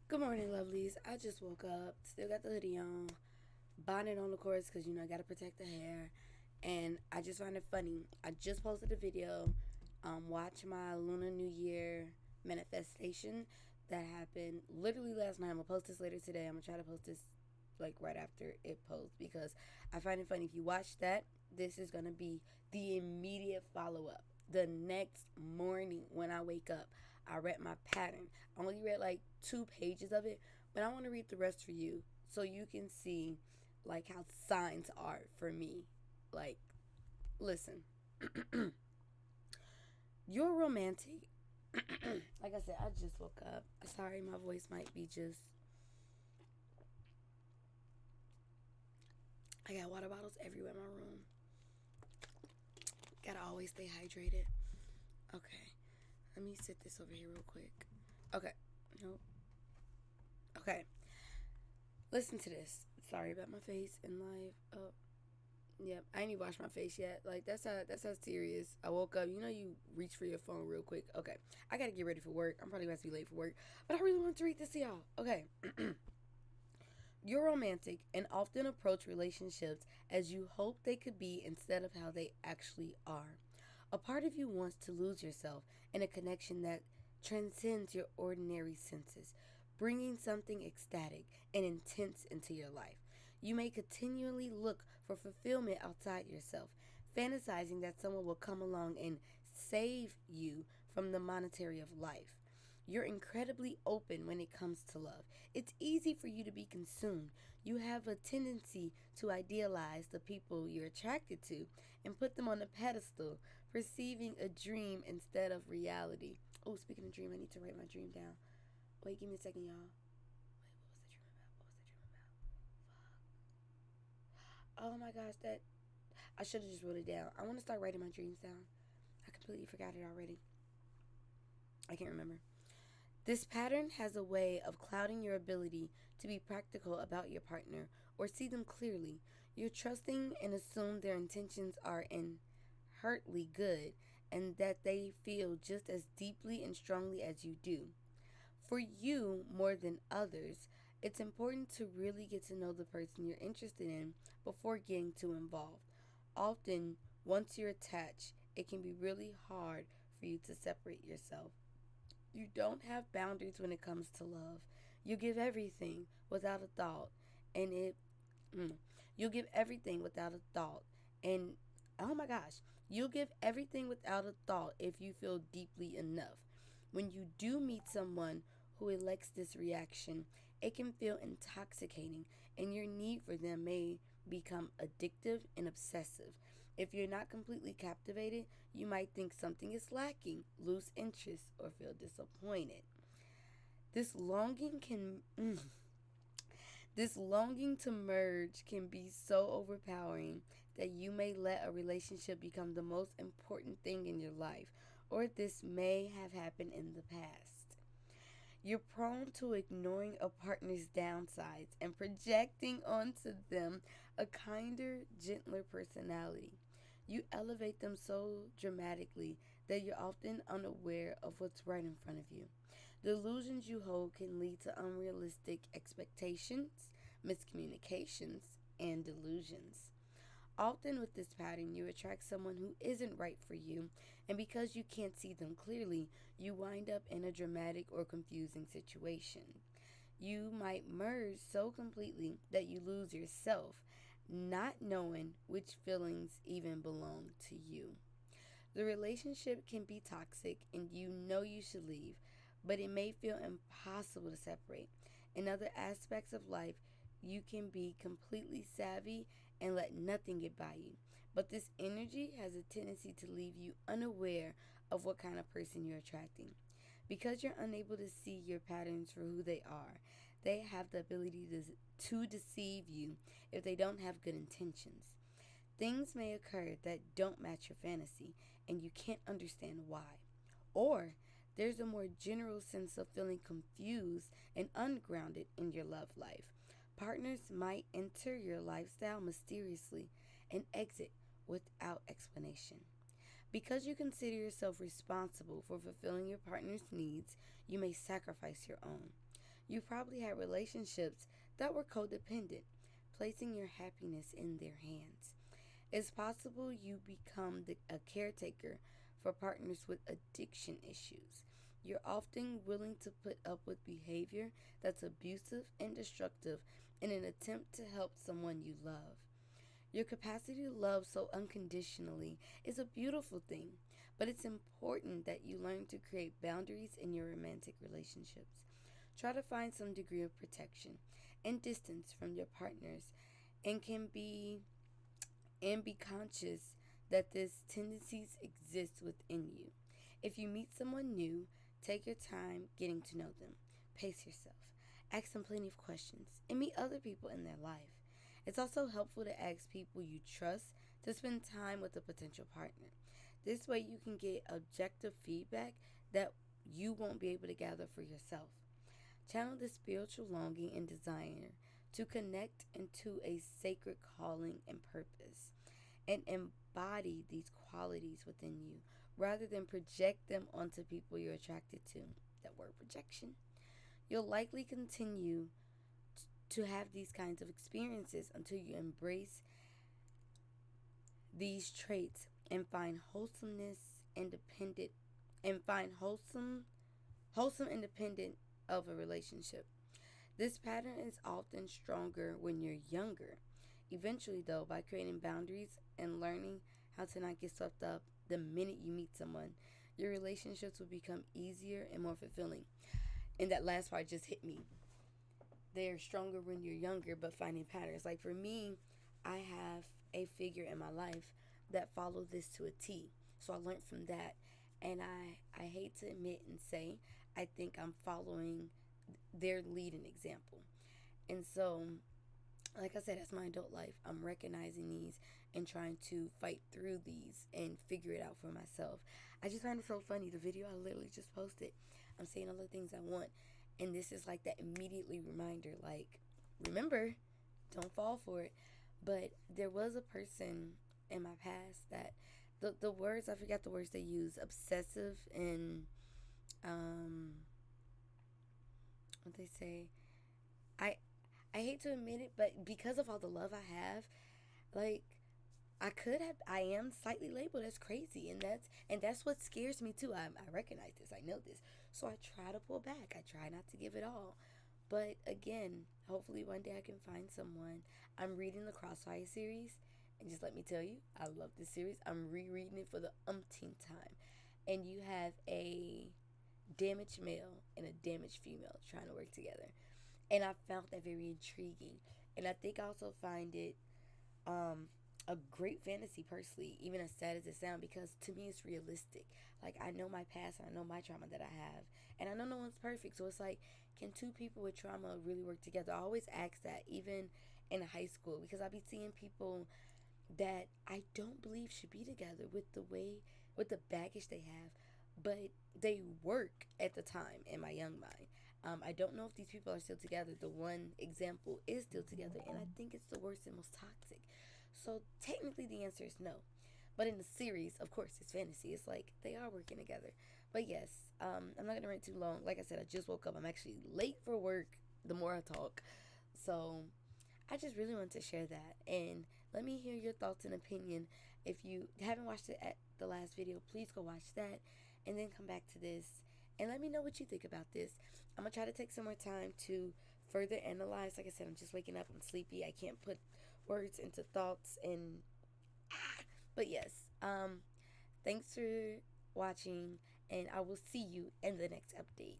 Good morning, lovelies. I just woke up, still got the hoodie on, bonnet on, of course, because I gotta protect the hair. And I just find it funny. I just posted a video, watch my Lunar New Year manifestation that happened literally last night. I'm gonna post this later today. I'm gonna try to post this like right after it posts because I find it funny. If you watch that, this is gonna be the immediate follow up. The next morning when I wake up, I read my pattern. I only read like 2 pages of it, but I want to read the rest for you so you can see like how signs are for me. Like, listen, you're romantic. Like I said, I just woke up. Sorry, my voice might be just. I got water bottles everywhere in my room. Gotta always stay hydrated. Okay, let me sit this over here real quick. Okay, nope. Okay, listen to this. Sorry about my face in live. Oh, yep. I ain't even washed my face yet. Like that's how serious. I woke up. You reach for your phone real quick. Okay, I gotta get ready for work. I'm probably about to be late for work, but I really want to read this to y'all. Okay. You're romantic and often approach relationships as you hope they could be instead of how they actually are. A part of you wants to lose yourself in a connection that transcends your ordinary senses, bringing something ecstatic and intense into your life. You may continually look for fulfillment outside yourself, fantasizing that someone will come along and save you from the monetary of life. You're incredibly open when it comes to love. It's easy for you to be consumed. You have a tendency to idealize the people you're attracted to and put them on a pedestal, perceiving a dream instead of reality. Oh, speaking of dream, I need to write my dream down. Wait, give me a second, y'all. Wait, what was the dream about? What was the dream about? Oh my gosh, that I should have just wrote it down. I want to start writing my dreams down. I completely forgot it already. I can't remember. This pattern has a way of clouding your ability to be practical about your partner or see them clearly. You're trusting and assume their intentions are inherently good and that they feel just as deeply and strongly as you do. For you, more than others, it's important to really get to know the person you're interested in before getting too involved. Often, once you're attached, it can be really hard for you to separate yourself. You don't have boundaries when it comes to love. You give everything without a thought, and it. Mm, you'll give everything without a thought, and oh my gosh, you'll give everything without a thought if you feel deeply enough. When you do meet someone who elects this reaction, it can feel intoxicating, and your need for them may become addictive and obsessive. If you're not completely captivated, you might think something is lacking, lose interest, or feel disappointed. This longing can this longing to merge can be so overpowering that you may let a relationship become the most important thing in your life, or this may have happened in the past. You're prone to ignoring a partner's downsides and projecting onto them a kinder, gentler personality. You elevate them so dramatically that you're often unaware of what's right in front of you. The illusions you hold can lead to unrealistic expectations, miscommunications, and delusions. Often with this pattern, you attract someone who isn't right for you, and because you can't see them clearly, you wind up in a dramatic or confusing situation. You might merge so completely that you lose yourself, not knowing which feelings even belong to you. The relationship can be toxic and you know you should leave, but it may feel impossible to separate. In other aspects of life, you can be completely savvy and let nothing get by you. But this energy has a tendency to leave you unaware of what kind of person you're attracting. Because you're unable to see your patterns for who they are, they have the ability to deceive you if they don't have good intentions. Things may occur that don't match your fantasy, and you can't understand why. Or there's a more general sense of feeling confused and ungrounded in your love life. Partners might enter your lifestyle mysteriously and exit without explanation. Because you consider yourself responsible for fulfilling your partner's needs, you may sacrifice your own. You probably had relationships that were codependent, placing your happiness in their hands. It's possible you become a caretaker for partners with addiction issues. You're often willing to put up with behavior that's abusive and destructive in an attempt to help someone you love. Your capacity to love so unconditionally is a beautiful thing, but it's important that you learn to create boundaries in your romantic relationships. Try to find some degree of protection and distance from your partners and can be and be conscious that these tendencies exist within you. If you meet someone new, take your time getting to know them. Pace yourself. Ask them plenty of questions and meet other people in their life. It's also helpful to ask people you trust to spend time with a potential partner. This way, you can get objective feedback that you won't be able to gather for yourself. Channel the spiritual longing and desire to connect into a sacred calling and purpose, and embody these qualities within you rather than project them onto people you're attracted to. That word projection. You'll likely continue to have these kinds of experiences until you embrace these traits and find wholesomeness independent and find wholesome independent of a relationship. This pattern is often stronger when you're younger. Eventually, though, by creating boundaries and learning how to not get swept up the minute you meet someone, your relationships will become easier and more fulfilling. And that last part just hit me. They're stronger when you're younger, but finding patterns. Like for me, I have a figure in my life that followed this to a T. So I learned from that. And I hate to admit and say, I think I'm following their leading example. And so, like I said, that's my adult life. I'm recognizing these and trying to fight through these and figure it out for myself. I just find it so funny. The video I literally just posted, I'm saying all the things I want. And this is like that immediately reminder, like, remember, don't fall for it. But there was a person in my past that the words, I forgot the words they use, obsessive and what they say. I I hate to admit it, but because of all the love I have, like I am slightly labeled as crazy, and that's what scares me too. I recognize this. I know this. So I try to pull back. I try not to give it all. But again, hopefully one day I can find someone. I'm reading the Crossfire series, and just let me tell you, I love this series. I'm rereading it for the umpteenth time. And you have a damaged male and a damaged female trying to work together. And I found that very intriguing. And I think I also find it um, a great fantasy personally, even as sad as it sounds, because to me it's realistic. Like I know my past and I know my trauma that I have, and I know no one's perfect. So it's like, can two people with trauma really work together? I always ask that, even in high school, because I be seeing people that I don't believe should be together with the baggage they have, but they work at the time in my young mind. I don't know if these people are still together. The one example is still together, and I think it's the worst and most toxic. So technically, the answer is no. But in the series, of course, it's fantasy. It's like they are working together. But yes, I'm not gonna rant too long. Like I said, I just woke up. I'm actually late for work. The more I talk, so I just really want to share that and let me hear your thoughts and opinion. If you haven't watched it at the last video, please go watch that and then come back to this and let me know what you think about this. I'm gonna try to take some more time to further analyze. Like I said, I'm just waking up. I'm sleepy. I can't put words into thoughts and but yes, thanks for watching and I will see you in the next update.